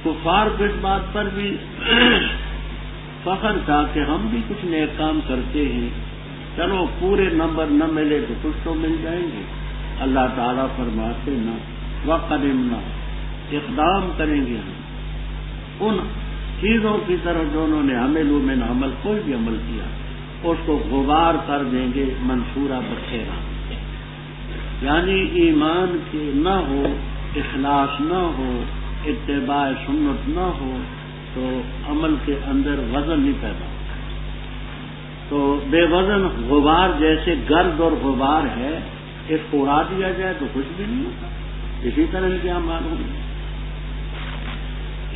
کفار کو اس بات پر بھی فخر تھا کہ ہم بھی کچھ نیک کام کرتے ہیں، چلو پورے نمبر نہ ملے تو کچھ تو مل جائیں گے۔ اللہ تعالیٰ فرماتے نہ وقدمنا، اقدام کریں گے ہم ان چیزوں کی طرف جو انہوں نے عملوا من عمل، کوئی بھی عمل کیا اس کو غبار کر دیں گے منصورہ بخیرہ، یعنی ایمان کے نہ ہو، اخلاص نہ ہو، اتباع سنت نہ ہو تو عمل کے اندر وزن نہیں پیدا ہوتا۔ تو بے وزن غبار جیسے گرد اور غبار ہے، اس کو اڑا دیا جائے تو کچھ بھی نہیں ہوتا، اسی طرح کے اعمال ہوں گے۔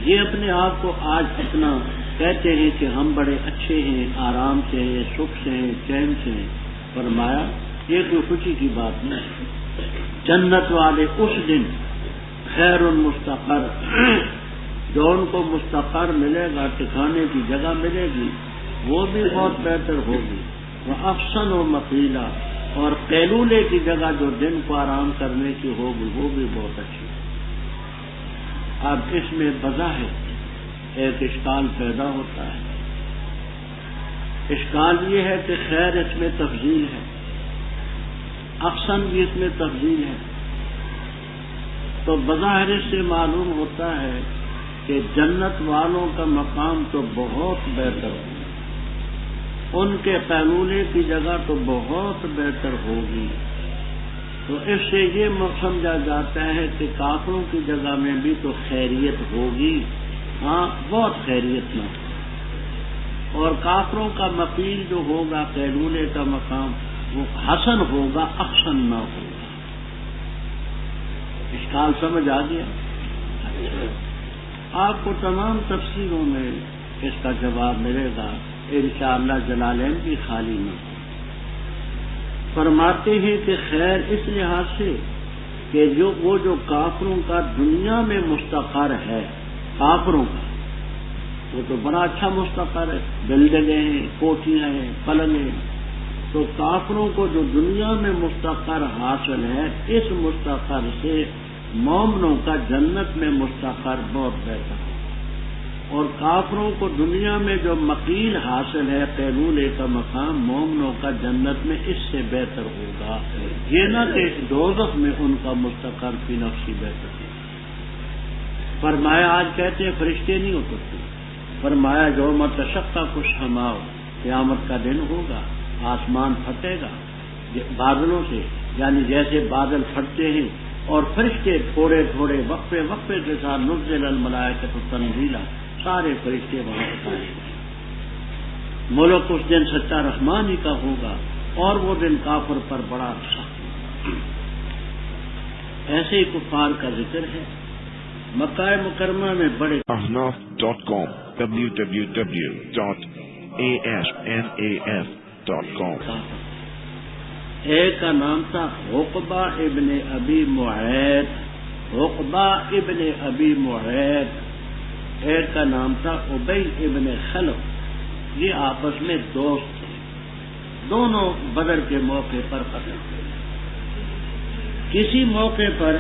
یہ اپنے آپ کو آج اتنا کہتے ہیں کہ ہم بڑے اچھے ہیں، آرام سے ہیں، سکھ سے ہیں، چین سے ہیں، فرمایا یہ کوئی خوشی کی بات نہیں۔ جنت والے اس دن خیر مستقر، جو ان کو مستقر ملے گا، ٹھکانے کی جگہ ملے گی، وہ بھی بہت بہتر ہوگی۔ وہ احسن و مقیلا، اور قیلولے کی جگہ جو دن کو آرام کرنے کی ہوگی وہ بھی بہت اچھی۔ اب اس میں بظاہر ایک اشکال پیدا ہوتا ہے۔ اشکال یہ ہے کہ خیر اس میں تفضیل ہے، احسن بھی اس میں تفضیل ہے، تو بظاہر اس سے معلوم ہوتا ہے کہ جنت والوں کا مقام تو بہت بہتر ہوگا، ان کے قیلولے کی جگہ تو بہت بہتر ہوگی۔ تو اس سے یہ سمجھا جاتا ہے کہ کافروں کی جگہ میں بھی تو خیریت ہوگی، ہاں بہت خیریت نہ ہو، اور کافروں کا مقیل جو ہوگا، قیلولے کا مقام، وہ حسن ہوگا، احسن نہ ہوگا۔ اشکال سمجھ آ گیا؟ آپ کو تمام تفسیروں میں اس کا جواب ملے گا انشاءاللہ، جلالین بھی خالی نہ ہو۔ فرماتے ہیں کہ خیر اس لحاظ سے کہ وہ جو کافروں کا دنیا میں مستقر ہے، کافروں کا وہ تو بڑا اچھا مستقر ہے، بلڈنگیں ہیں، کوٹیاں ہیں، پلنگیں ہیں، تو کافروں کو جو دنیا میں مستقر حاصل ہے، اس مستقر سے مومنوں کا جنت میں مستقر بہت بہتر ہے، اور کافروں کو دنیا میں جو مقیل حاصل ہے، قیلولے کا مقام، مومنوں کا جنت میں اس سے بہتر ہوگا۔ یہ نہ کہ دوزخ میں ان کا مستقر فی نفسی بہتر ہے۔ فرمایا آج کہتے ہیں فرشتے نہیں ہو سکتے، فرمایا یوم تشقق السماء، قیامت کا دن ہوگا، آسمان پھٹے گا بادلوں سے، یعنی جیسے بادل پھٹتے ہیں اور فرشتے تھوڑے تھوڑے وقفے وقفے کے ساتھ نزل الملائکۃ تنزیلا، سارے فرشتے وہاں آئیں گے۔ ملک اس دن سچا رحمان ہی کا ہوگا، اور وہ دن کافر پر بڑا سخت۔ ایسے ہی کفار کا ذکر ہے مکہ مکرمہ میں بڑے ahnaf.com www.ahnaf.com۔ ایک کا نام تھا عقبہ ابن ابی معیط، عقبہ ابن ابی معیط، ایک کا نام تھا ابی ابن خلف، یہ آپس میں دوست تھے، دونوں بدر کے موقع پر قتل ہوئے۔ کسی موقع پر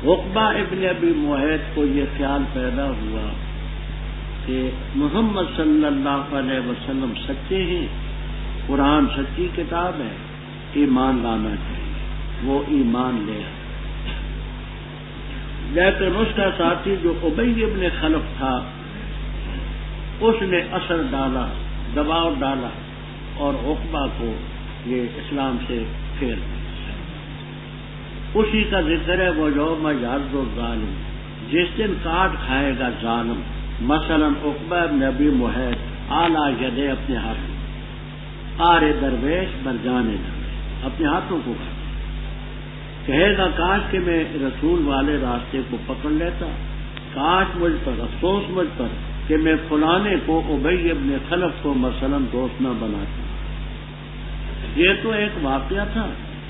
عقبہ ابن ابی معیط کو یہ خیال پیدا ہوا کہ محمد صلی اللہ علیہ وسلم سچے ہیں، قرآن سچی کتاب ہے، ایمان لانا چاہیے، وہ ایمان لے آئے۔ لیکن اس کا ساتھی جو ابی ابن خلف تھا، اس نے اثر ڈالا، دباؤ ڈالا، اور عقبہ کو یہ اسلام سے پھیر دیا۔ اسی کا ذکر ہے وہ یوم یعض الظالم، جس دن کاٹ کھائے گا ظالم۔ مثلا عقبہ ابن ابی معیط اعلیٰ یدے، اپنے ہاتھوں، آرے درویش برجانے درویش، اپنے ہاتھوں کو کہے گا کاش کہ میں رسول والے راستے کو پکڑ لیتا، کاش مجھ پر، افسوس مجھ پر کہ میں فلانے کو ابی ابن خلف کو مثلا دوست نہ بناتا۔ یہ تو ایک واقعہ تھا،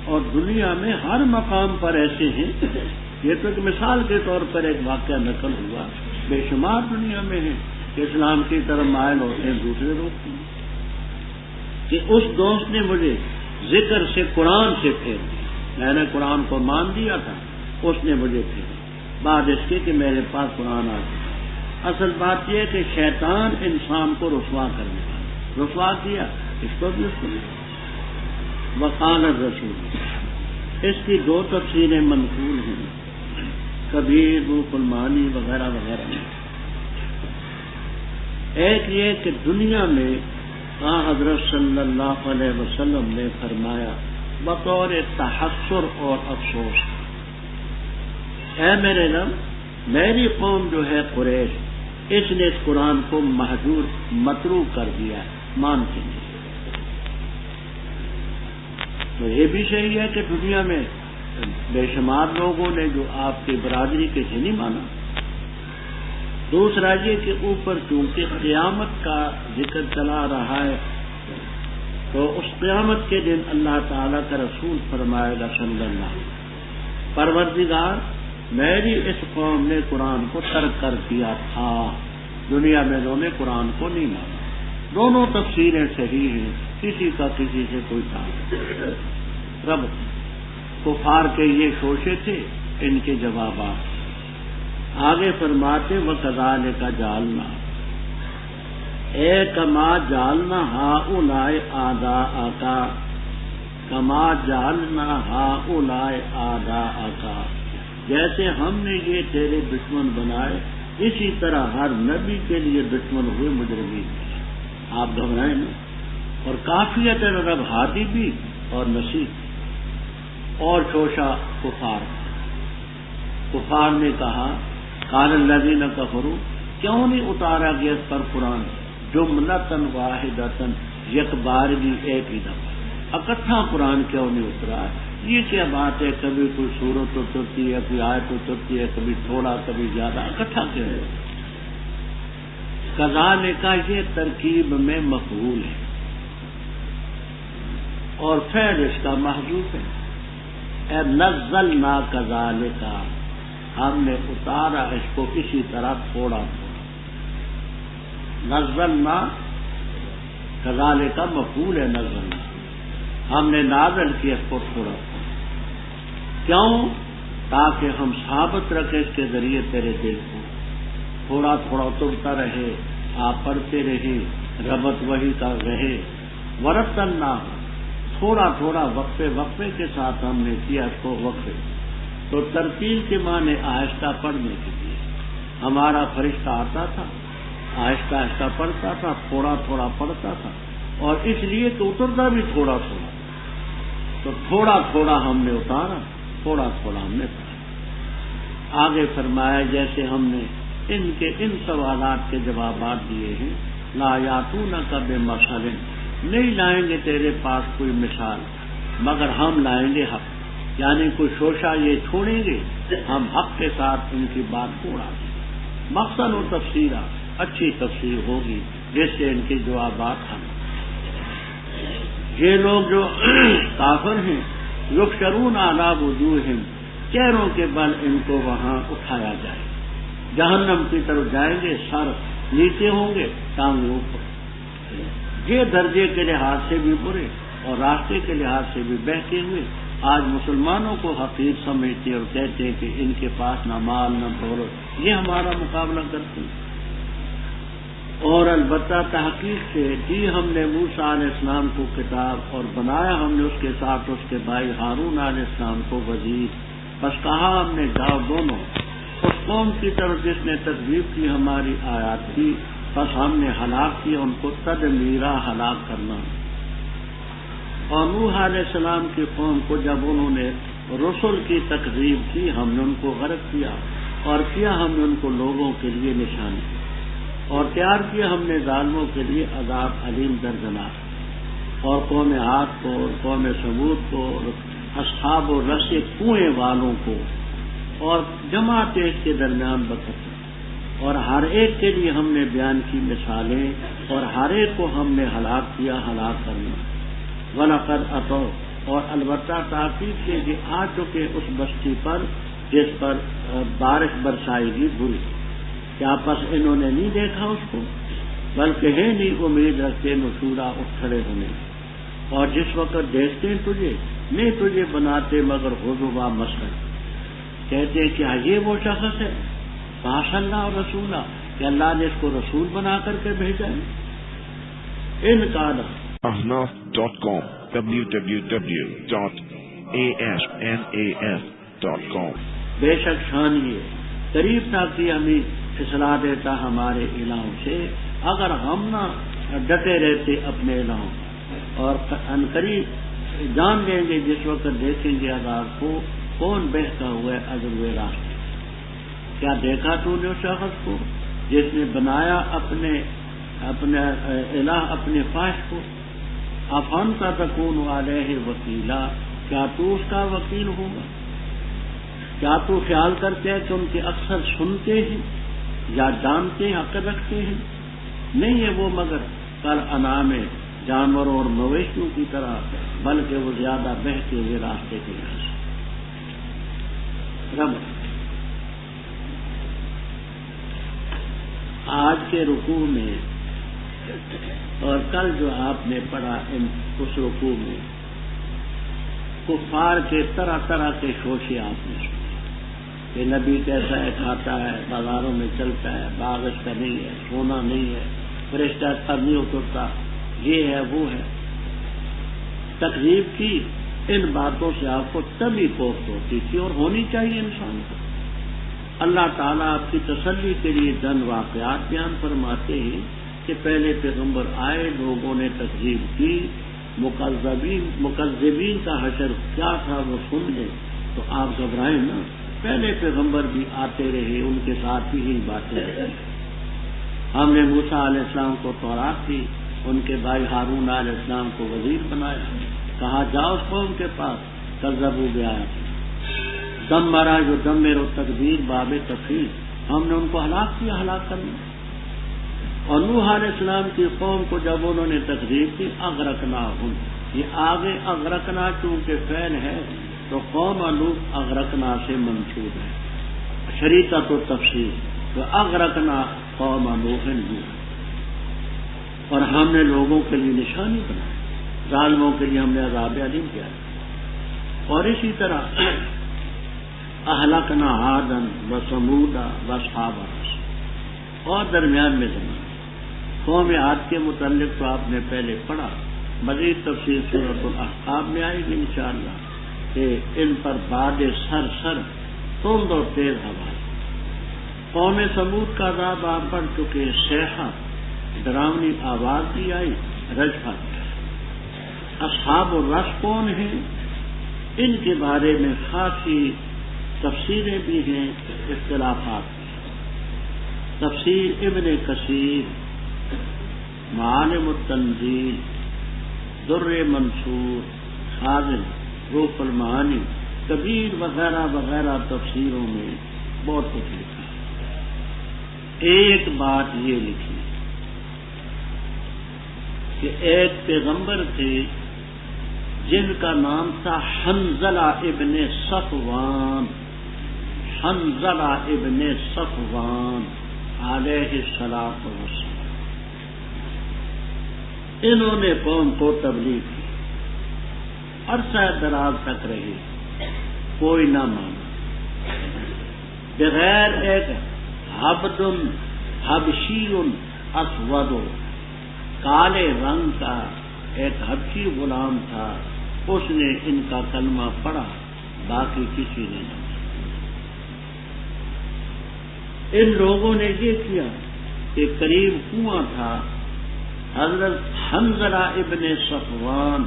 اور دنیا میں ہر مقام پر ایسے ہیں، یہ تو ایک مثال کے طور پر ایک واقعہ نقل ہوا، بے شمار دنیا میں ہے کہ اسلام کی طرف مائل ہوتے ہیں، دوسرے روکتے ہیں، کہ اس دوست نے مجھے ذکر سے قرآن سے پھیر دیا، میں نے قرآن کو مان دیا تھا، اس نے مجھے پھیر دیا۔ بعد اس کے کہ میرے پاس قرآن آ چکا۔ اصل بات یہ کہ شیطان انسان کو رسوا کرنے والا، رسوا کیا اس کو بھی، اس کو بھی۔ وقال الرسول، اس کی دو تفسیریں منقول ہیں، کبیر، روح المعانی وغیرہ وغیرہ میں۔ ایک یہ کہ دنیا میں حضرت صلی اللہ علیہ وسلم نے فرمایا بطور تحسر اور افسوس، اے میرے رب، میری قوم جو ہے قریش، اس نے اس قرآن کو مہجور متروک کر دیا ہے، مانتے نہیں۔ تو یہ بھی صحیح ہے کہ دنیا میں بے شمار لوگوں نے جو آپ کی برادری کے تھے نہیں مانا۔ دوسرا یہ کہ اوپر چونکہ قیامت کا ذکر چلا رہا ہے، تو اس قیامت کے دن اللہ تعالیٰ کا رسول فرمائے گا صلی اللہ علیہ وسلم، پروردگار، میری اس قوم نے قرآن کو ترک کر دیا تھا، دنیا میں انہوں نے قرآن کو نہیں مانا۔ دونوں تفسیریں صحیح ہیں، کسی کا کسی سے کوئی تعلق نہیں۔ رب کفار کے یہ شوشے تھے، ان کے جوابات آگے فرماتے وَكَذَلِكَ جَعَلْنَا، اے کما جعلنا ہؤلاء اعداءک، کما جعلنا ہؤلاء اعداءک، جیسے ہم نے یہ تیرے دشمن بنائے، اسی طرح ہر نبی کے لیے دشمن ہوئے مجرمین۔ آپ گھبرائیں نا، اور کافیت رب ہادی بھی اور نصیب، اور شوشہ کفار نے کہا قال الذین کفروا، کیوں نہیں اتارا گیا اس پر قرآن جملتاً واحدتاً، یک بارگی ایک ہی دفعہ، اکٹھا قرآن کیوں نہیں اترا؟ یہ کیا بات ہے، کبھی کوئی سورت اترتی ہے، کوئی آیت اترتی ہے، کبھی تھوڑا کبھی زیادہ، اکٹھا کیوں ہے؟ کذالک یہ ترکیب میں مفعول ہے اور فعل اس کا محذوف ہے۔ اے نزلنا کذالک، ہم نے اتارا اس کو اسی طرح تھوڑا تھوڑا۔ نزلنا کذالک مفعول ہے، نزلنا ہم نے نازل کیا اس کو تھوڑا تھوڑا، کیوں؟ تاکہ ہم ثابت رکھیں اس کے ذریعے تیرے دل کو، تھوڑا تھوڑا اترتا رہے، آپ پڑھتے رہے، ربط وہی کا رہے۔ ورتلنا، تھوڑا تھوڑا وقفے وقفے کے ساتھ ہم نے کیا اس کو وقفے، تو ترتیل کے معنی آہستہ پڑھنے کے لیے۔ ہمارا فرشتہ آتا تھا، آہستہ آہستہ پڑھتا تھا، تھوڑا تھوڑا پڑھتا تھا، اور اس لیے تو اترتا بھی تھوڑا تھوڑا، تو تھوڑا تھوڑا ہم نے اتارا، تھوڑا تھوڑا ہم نے پڑھا۔ آگے فرمایا جیسے ہم نے ان سوالات کے جوابات دیے ہیں، لا یاتونک بمثل، نہیں لائیں گے تیرے پاس کوئی مثال، مگر ہم لائیں گے حق، یعنی کوئی شوشہ یہ چھوڑیں گے، ہم حق کے ساتھ ان کی بات کو اڑا دیں گے۔ مقصد و تفسیرہ، اچھی تفسیر ہوگی جس سے ان کے جوابات ہم۔ یہ لوگ جو کافر ہیں، یحشرون علی وجوہہم، چہروں کے بل ان کو وہاں اٹھایا جائے، جہنم کی طرف جائیں گے، سر نیچے ہوں گے، ٹانگیں اوپر۔ یہ درجے کے لحاظ سے بھی برے اور راستے کے لحاظ سے بھی بہتے ہوئے آج مسلمانوں کو حقیر سمجھتے اور کہتے ہیں کہ ان کے پاس نہ مال نہ دولت، یہ ہمارا مقابلہ کرتے ہیں۔ اور البتہ تحقیق سے دی ہم نے موسیٰ علیہ السلام کو کتاب، اور بنایا ہم نے اس کے ساتھ اس کے بھائی ہارون علیہ السلام کو وزیر، بس کہا ہم نے جاؤ دونوں اس قوم کی طرف جس نے تکذیب کی ہماری آیات کی، بس ہم نے ہلاک کیا ان کو، تدمیرا ہلاک کرنا۔ اور نوح علیہ السلام کی قوم کو جب انہوں نے رسل کی تکذیب کی، ہم نے ان کو غرق کیا، اور کیا ہم نے ان کو لوگوں کے لیے نشانی، اور تیار کیا ہم نے ظالموں کے لیے عذاب علیم دردناک۔ اور قوم عاد کو، اور قوم ثمود کو، اور اصحاب الرس کنویں والوں کو، اور جماعت اس کے درمیان بکت، اور ہر ایک کے لیے ہم نے بیان کی مثالیں، اور ہر ایک کو ہم نے ہلاک کیا، ہلاک کرنا۔ وَلَقَدْ أَتَوْا، اور البتہ تاکید سے کہ آ چکے اس بستی پر جس پر بارش برسائے گی بری، کیا پس انہوں نے نہیں دیکھا اس کو؟ بلکہ ہے نہیں امید رکھتے نشورا اٹھ کھڑے ہونے، اور جس وقت دیکھتے ہیں تجھے نہیں تجھے بناتے مگر غضبا مسخر، کہتے ہیں کیا یہ وہ شخص ہے پاس اللہ اور رسولہ کہ اللہ نے اس کو رسول بنا کر کے بھیجا ہے؟ ان کا ahnaf.com www.ahnaf.com بے شک شان یہ قریب تھا کہ ہمیں پھسلا دیتا ہمارے الہوں سے اگر ہم نہ ڈٹے رہتے اپنے الہوں، اور ان قریب جان لیں گے جس وقت دیکھیں گے عذاب کو کون بہتا ہوا ہے اجر راستے۔ کیا دیکھا تو نے اس شخص کو جس نے بنایا اپنے الہ اپنے خواہش کو؟ افنت تکون علیہ وکیلا، کیا تو اس کا وکیل ہوگا؟ کیا تو خیال کرتے ہیں کہ ان کے اکثر سنتے ہیں یا جانتے ہیں عقل رکھتے ہیں؟ نہیں ہے وہ مگر کل انعام جانوروں اور مویشیوں کی طرح، بلکہ وہ زیادہ بہتے ہوئے راستے کے لحاظ سے۔ رب آج کے رکوع میں اور کل جو آپ نے پڑھا اس رکوع میں کفار کے طرح طرح کے شوشے آپ نے سنے کہ نبی کیسا ہے، کھاتا ہے، بازاروں میں چلتا ہے، باغش کا نہیں ہے، سونا نہیں ہے، فرشتہ پر نہیں اترتا، یہ ہے وہ ہے۔ تکذیب کی ان باتوں سے آپ کو تبھی کوفت ہوتی تھی اور ہونی چاہیے انسان کو۔ اللہ تعالیٰ آپ کی تسلی کے لیے چند واقعات بیان فرماتے ہیں کہ پہلے پیغمبر آئے، لوگوں نے تکذیب کی، مکذبین کا حشر کیا تھا وہ سن لیں تو آپ گھبرائیں نہ، پہلے پیغمبر بھی آتے رہے، ان کے ساتھ بھی یہی باتیں رہی۔ ہم نے موسیٰ علیہ السلام کو تورات دی، ان کے بھائی ہارون علیہ السلام کو وزیر بنایا، کہا جاؤ اس قوم کے پاس، کذبوا بآیاتنا، دم مرا جو دم میرو تکبیر باب تفخیر، ہم نے ان کو ہلاک کیا، ہلاک کرنا۔ اور نوح علیہ السلام کی قوم کو جب انہوں نے تکذیب کی، اغرقناہم، یہ آگے اغرقنا چونکہ فعل ہے تو قوم لوط اغرقنا سے منسوب ہے، شریعت و تفسیر تو اغرقنا قوم نوح اور ہم نے لوگوں کے لیے نشانی بنائی، ظالموں کے لیے ہم نے عذاب علیم کیا۔ اور اسی طرح اہلکنا عادا و ثمودا و اصحاب الرس، اور درمیان میں زمانہ قوم عاد کے متعلق تو آپ نے پہلے پڑھا، مزید تفصیل سورۃ الاحقاف میں آئے گی انشاءاللہ کہ ان پر باد سر تند اور تیز ہوا۔ قوم ثمود کا عذاب آپ پڑھ چکے، صیحہ ڈراؤنی آواز بھی آئی، رجفت۔ اصحاب الرس کون ہیں؟ ان کے بارے میں خاصی تفسیریں بھی ہیں، اختلافات بھی۔ تفسیر ابن کثیر، معالم التنزیل، در منصور، خازن، روح المعانی، کبیر وغیرہ وغیرہ تفسیروں میں بہت کچھ لکھا ہے۔ ایک بات یہ لکھی کہ ایک پیغمبر تھے جن کا نام تھا حنظلہ ابن صفوان، حنظلہ ابن صفوان علیہ الصلاۃ والسلام۔ انہوں نے قوم کو تبلیغ کی، عرصہ دراز تک رہی، کوئی نہ مانا، بغیر ایک حبد حبشی اسود، کالے رنگ کا ایک حبشی غلام تھا، اس نے ان کا کلمہ پڑھا، باقی کسی نے نہیں۔ ان لوگوں نے یہ کیا کہ قریب کنواں تھا، حضرت حنظلہ ابن صفوان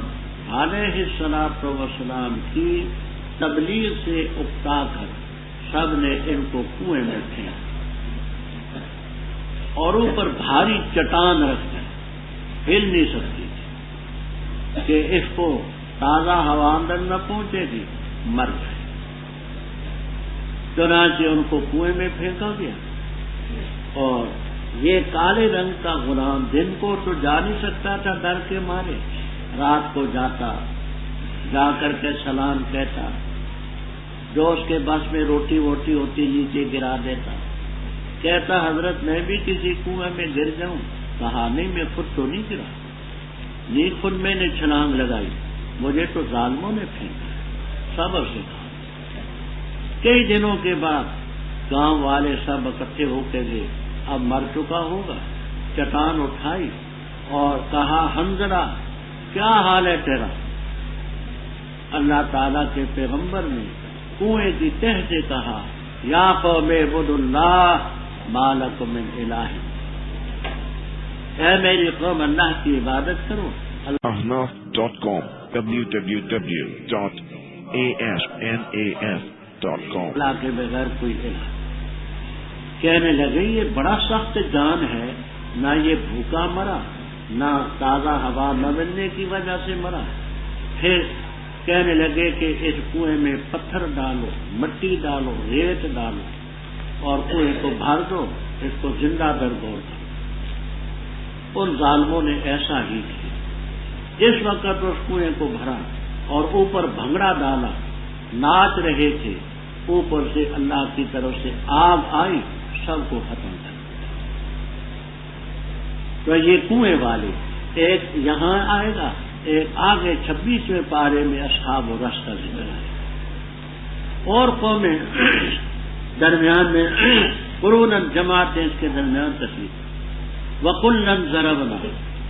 علیہ الصلاۃ والسلام کی تبلیغ سے اکتا کر سب نے ان کو کنویں میں پھینکا اور اوپر بھاری چٹان رکھ کر ہل نہیں سکتی تھی کہ اس کو تازہ ہوا اندر نہ پہنچے گی، مر گئے۔ چنانچہ ان کو کنویں میں پھینکا گیا، اور یہ کالے رنگ کا غلام دن کو تو جا نہیں سکتا تھا ڈر کے مارے، رات کو جاتا، جا کر کے سلام کہتا، جو اس کے بس میں روٹی ووٹی ہوتی نیچے گرا دیتا، کہتا حضرت میں بھی کسی کنویں میں گر جاؤں؟ کہا نہیں، میں خود تو نہیں گرا، نہیں خود میں نے چھلانگ لگائی، مجھے تو ظالموں نے پھینکا۔ صبر سے کہا کئی دنوں کے بعد گاؤں والے سب اکٹھے ہو کے گئے، اب مر چکا ہوگا، چٹان اٹھائی اور کہا حنظلہ کیا حال ہے تیرا؟ اللہ تعالیٰ کے پیغمبر نے کنویں کی تہ سے کہا یا قوم اعبدوا اللہ ما لکم من الہ، اے میری قوم اللہ کی عبادت کرو۔ ahnaf.com www.ahnaf.com اللہ کے بغیر کوئی الہ۔ کہنے لگے یہ بڑا سخت جان ہے، نہ یہ بھوکا مرا، نہ تازہ ہوا نہ ملنے کی وجہ سے مرا۔ پھر کہنے لگے کہ اس کنویں میں پتھر ڈالو، مٹی ڈالو، ریت ڈالو اور کنویں کو بھر دو، اس کو زندہ درگور کرو۔ ان ظالموں نے ایسا ہی کیا۔ جس وقت اس کنویں کو بھرا اور اوپر بھنگڑا ڈالا، ناچ رہے تھے، اوپر سے اللہ کی طرف سے آگ آئی، سب کو ختم کر دیا۔ تو یہ کنویں والے ایک یہاں آئے گا، ایک آگے 26ویں پارے میں اصحاب الرس کا ذکر ہے، اور قومیں درمیان میں قروناً جماعتیں اس کے درمیان تشریف۔ وَكُلًّا ضَرَبْنَا،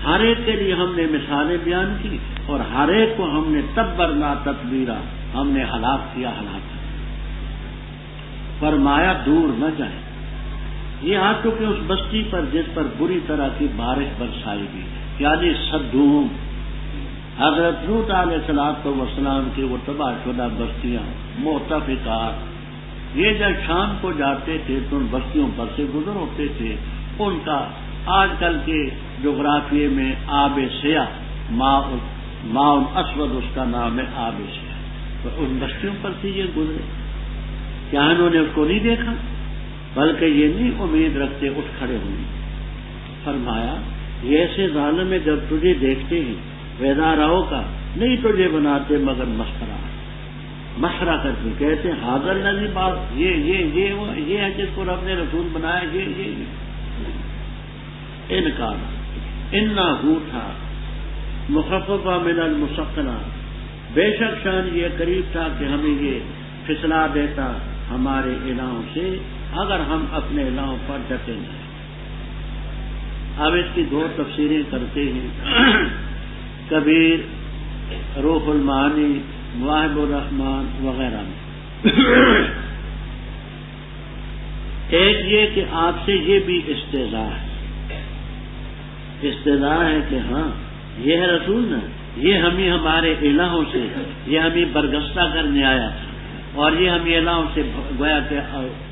ہر ایک کے لیے ہم نے مثالیں بیان کی اور ہر ایک کو ہم نے تبرنا تتبیرا، ہم نے ہلاک کیا ہلاک۔ فرمایا دور نہ جائیں، یہ آ چکے اس بستی پر جس پر بری طرح کی بارش برسائی گئی، یعنی صدوم، حضرت لوط علیہ السلام کی وہ تباہ شدہ بستیاں، مؤتفقات، یہ جب شام کو جاتے تھے تو ان بستیوں پر سے گزر ہوتے تھے، ان کا آج کل کے جغرافیے میں آب سیاہ، ماء اسود اس کا نام ہے، آب سیاہ، تو ان بستیوں پر سے یہ گزرے، کیا انہوں نے اس کو نہیں دیکھا؟ بلکہ یہ نہیں امید رکھتے اٹھ کھڑے ہوئے۔ فرمایا یہ ایسے ظالم ہے جب تجھے دیکھتے ہیں بیداراؤ کا نہیں تجھے بناتے مگر مسخرہ کر کے کہتے ہیں حاضر نبی بات یہ ہے جس کو رب نے رسول بنایا، یہ انکار انہو تھا مخففہ من المسقلہ، بے شک شان یہ قریب تھا کہ ہمیں یہ پھسلا دیتا ہمارے الہوں سے اگر ہم اپنے الہوں پر ڈٹے ہیں۔ اب اس کی 2 تفسیریں کرتے ہیں، کبیر، روح المعانی، مواہب الرحمان وغیرہ میں۔ ایک یہ کہ آپ سے یہ بھی استہزاء ہے کہ ہاں یہ ہے رسول نا، یہ ہمیں ہمارے الہوں سے، یہ ہمیں برگستہ کرنے آیا تھا اور یہ ہمیں الہوں سے گویا کہ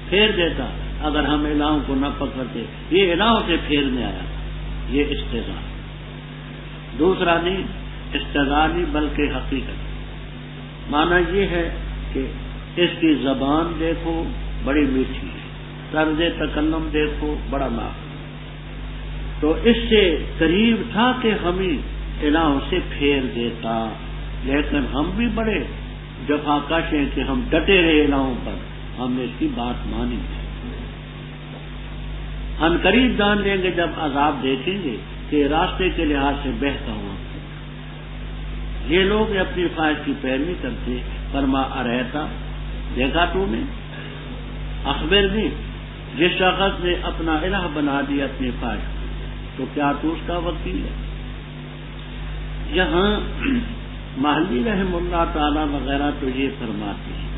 پھیر دیتا اگر ہم الہوں کو نہ پکڑتے، یہ الہوں سے پھیرنے آیا تھا، یہ استہزاء۔ دوسرا نہیں استہزاء نہیں بلکہ حقیقت، معنی یہ ہے کہ اس کی زبان دیکھو بڑی میٹھی ہے، طرز تکلم دیکھو بڑا معاف، تو اس سے قریب تھا کہ ہمیں الہوں سے پھیر دیتا، لیکن ہم بھی بڑے جفا کش ہیں کہ ہم ڈٹے رہے الہوں پر، ہم نے اس کی بات مانی۔ ہم قریب جان لیں گے جب عذاب دیکھیں گے کہ راستے کے لحاظ سے بہتا ہوا، یہ لوگ اپنی خواہش کی پیروی کرتے۔ فرما ارہتا، دیکھا تو نے، اخبر بھی، جس شخص نے اپنا الہ بنا دیا اپنی خواہش، تو کیا تو اس کا وکیل ہے؟ یہاں محلی رحم اللہ تعالی وغیرہ تو یہ فرماتے ہیں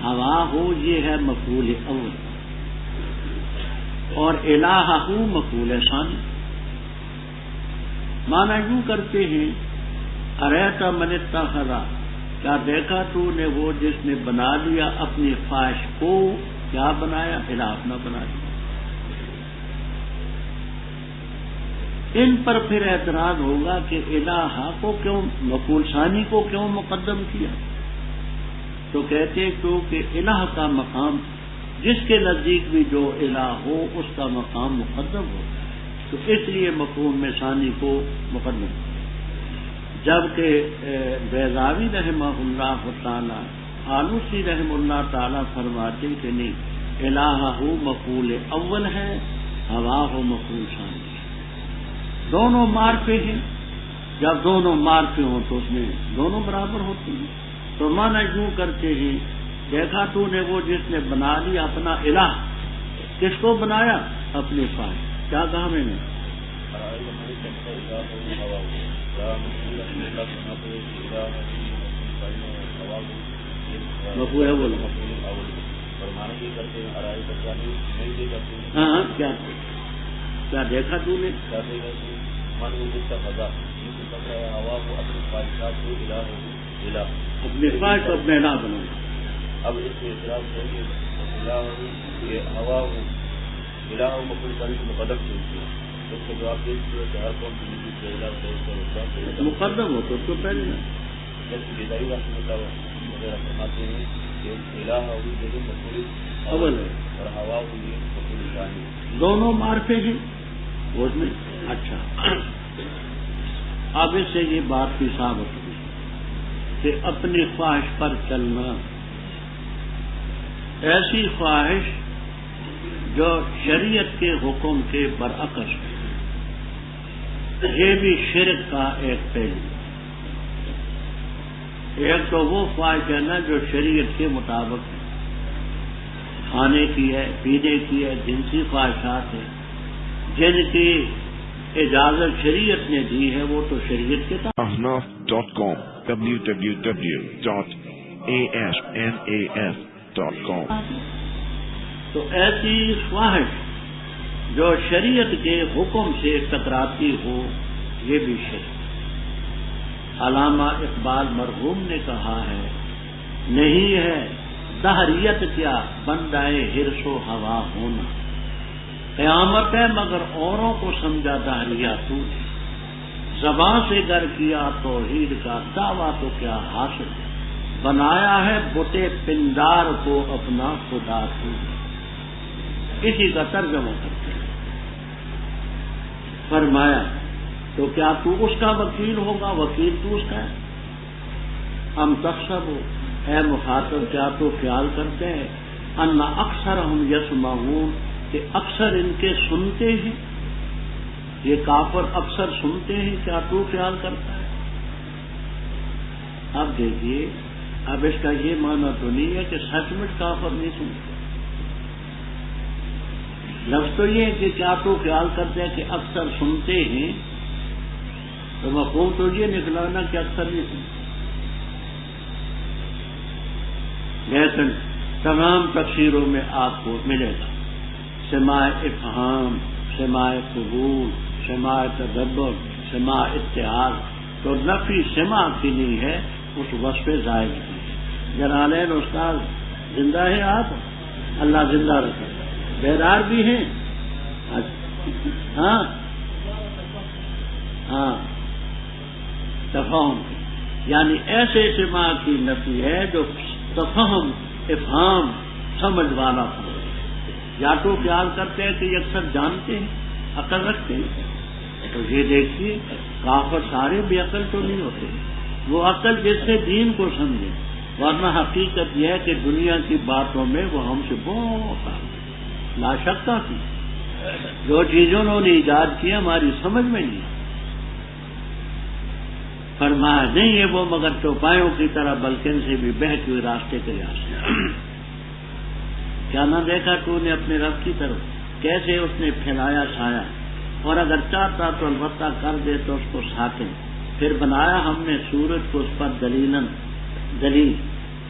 ہوا ہو یہ ہے مفعول اول اور الہ ہو مفعول ثانی۔ مانا یوں کرتے ہیں اریت من اتخذ، کیا دیکھا تو نے وہ جس نے بنا لیا اپنی خواہش کو، کیا بنایا؟ الہ اپنا بنا لیا۔ ان پر پھر اعتراض ہوگا کہ الہ کو کیوں مفعول ثانی کو کیوں مقدم کیا؟ تو کہتے کیونکہ الہ کا مقام جس کے نزدیک بھی جو الہ ہو اس کا مقام مقدم ہوتا ہے، تو اس لیے مفعول میں ثانی کو مقدم کیا۔ جبکہ بیضاوی رحمہ اللہ تعالی، آلوسی رحمہ اللہ تعالی فرماتے کہ نہیں، الہ ہو مفعول اول ہے، ہوا ہو مفعول ثانی، دونوں معرفے ہیں، جب دونوں معرفے ہوں تو اس میں دونوں برابر ہوتے ہیں۔ تو مانا یوں کرتے ہیں دیکھا تو نے وہ جس نے بنا لیا اپنا الہ، کس کو بنایا؟ اپنی خواہش۔ کیا کہا میں نے؟ بپو ہے بولو۔ ہاں کیا دیکھا تو نے؟ اپنی خواہش کو اپنے الہ بنایا۔ اب اس کے اعتراض کریں کہ ہوا الہ مقبول پانی کی مقدم چلتی ہے، اس کا جواب دیجیے کہ ہر قوم کی مقدم ہو تو اس کو پہلے نا بیداری وغیرہ فرماتے ہیں کہ الہ ہوئی لیکن مقبول اول ہے اور ہوا ہوئی مقبول ثانی، دونوں معرفے ہیں وہ میں۔ اچھا، اب اس سے یہ بات کی ثابت ہوئی کہ اپنی خواہش پر چلنا، ایسی خواہش جو شریعت کے حکم کے برعکس ہے، یہ بھی شرک کا ایک پہلو۔ ایک تو وہ خواہش ہے نا جو شریعت کے مطابق ہے، کھانے کی ہے، پینے کی ہے، جنسی خواہشات ہیں جن کی اجازت شریعت نے دی ہے، وہ تو شریعت کے تحت۔ ahnaf.com www.asnaf.com تو ایسی خواہش جو شریعت کے حکم سے ٹکراتی ہو، یہ بھی شرک۔ علامہ اقبال مرحوم نے کہا ہے، نہیں ہے دہریت کیا بندائے حرص و ہوا ہونا، قیامت ہے مگر اوروں کو سمجھا دہریا تو نے، زباں سے گر کیا توحید کا دعویٰ تو کیا حاصل، بنایا ہے بتے پندار کو اپنا خدا تو نے۔ اسی کا ترجمہ کرتے ہیں۔ فرمایا تو کیا تو اس کا وکیل ہوگا؟ وکیل تو اس کا ہے۔ ہم تحسب ہو، اے مخاطب کیا تو خیال کرتے ہیں، ان اکثر ہم یسمعون کہ اکثر ان کے سنتے ہیں، یہ کافر اکثر سنتے ہیں، کیا تو خیال کرتا ہے؟ اب دیکھیے، اب اس کا یہ معنی تو نہیں ہے کہ سچ مچ کافر نہیں سنتے، لفظ تو یہ ہے کہ کیا تو خیال کرتے ہیں کہ اکثر سنتے ہیں، تو مفہوم تو یہ نکلانا کہ اکثر نہیں سنتے۔ لیکن تمام تفسیروں میں آپ کو ملے گا سماع افہام، سماع قبول، سماع تدبر، سماع اتحاد، تو نفی سماع کی نہیں ہے، اس وصف زائد کی ہے۔ جلالین استاد زندہ ہے، آپ اللہ زندہ رکھے، بیدار بھی ہیں۔ ہاں ہاں، تفہم یعنی ایسے سماع کی نفی ہے جو تفہم، افہام، سمجھ والا ہو۔ یا تو خیال کرتے ہیں کہ یہ اکثر جانتے ہیں، عقل رکھتے ہیں، تو یہ دیکھیے کافر سارے بے عقل تو نہیں ہوتے، وہ عقل جس سے دین کو سمجھے، ورنہ حقیقت یہ ہے کہ دنیا کی باتوں میں وہ ہم سے بہت ناشکتا تھی، جو چیزوں انہوں نے ایجاد کی ہماری سمجھ میں نہیں۔ فرمایا نہیں ہے وہ مگر چوپایوں کی طرح، بلکہ ان سے بھی بہتے ہوئے راستے کے راستے۔ کیا نہ دیکھا تو نے اپنے رب کی طرف، کیسے اس نے پھیلایا سایہ، اور اگر چاہتا تو البتہ کر دے تو اس کو ساکن، پھر بنایا ہم نے سورج کو اس پر دلیل،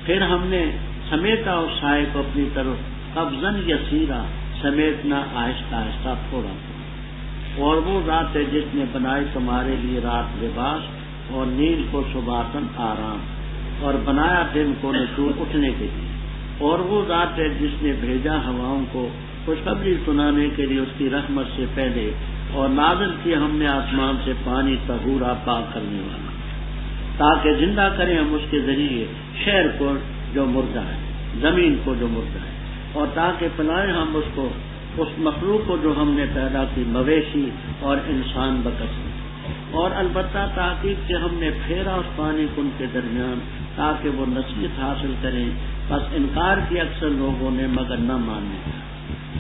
پھر ہم نے سمیٹا اس سائے کو اپنی طرف، قبضاً یسیرا سمیٹنا آہستہ آہستہ تھوڑا تھوڑا۔ اور وہ ذات ہے جس نے بنائی تمہارے لیے رات لباس، اور نیل کو صباتن آرام، اور بنایا دن کو نشور اٹھنے کے لیے، اور وہ ذات ہے جس نے بھیجا ہواؤں کو خوشخبری سنانے کے لیے اس کی رحمت سے پہلے، اور نازل کیا ہم نے آسمان سے پانی طہورا پاک کرنے والا، تاکہ زندہ کریں ہم اس کے ذریعے شہر کو جو مردہ ہے، زمین کو جو مردہ ہے، اور تاکہ پلائیں ہم اس کو، اس مخلوق کو جو ہم نے پیدا کی، مویشی اور انسان بکس، اور البتہ تحقیق سے ہم نے پھیرا اس پانی کو ان کے درمیان تاکہ وہ نصیحت حاصل کریں، بس انکار کیا اکثر لوگوں نے مگر نہ ماننے کا،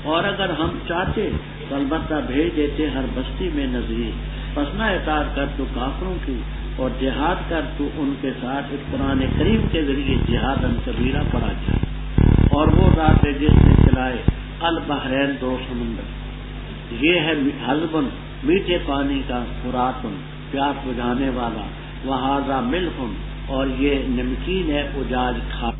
اور اگر ہم چاہتے تو البتہ بھیج دیتے ہر بستی میں نذیر، بس نہ اطاعت کر تو کافروں کی، اور جہاد کر تو ان کے ساتھ۔ اس قرآن کریم کے ذریعے جہاد کبیرہ پڑھا جائے۔ ہے جس نے چلائے البحرین دو سمندر، یہ ہے حزبن میٹھے پانی کا، فراتن پیاس بجھانے والا، وہذا ملح اور یہ نمکین ہے اجاج کھا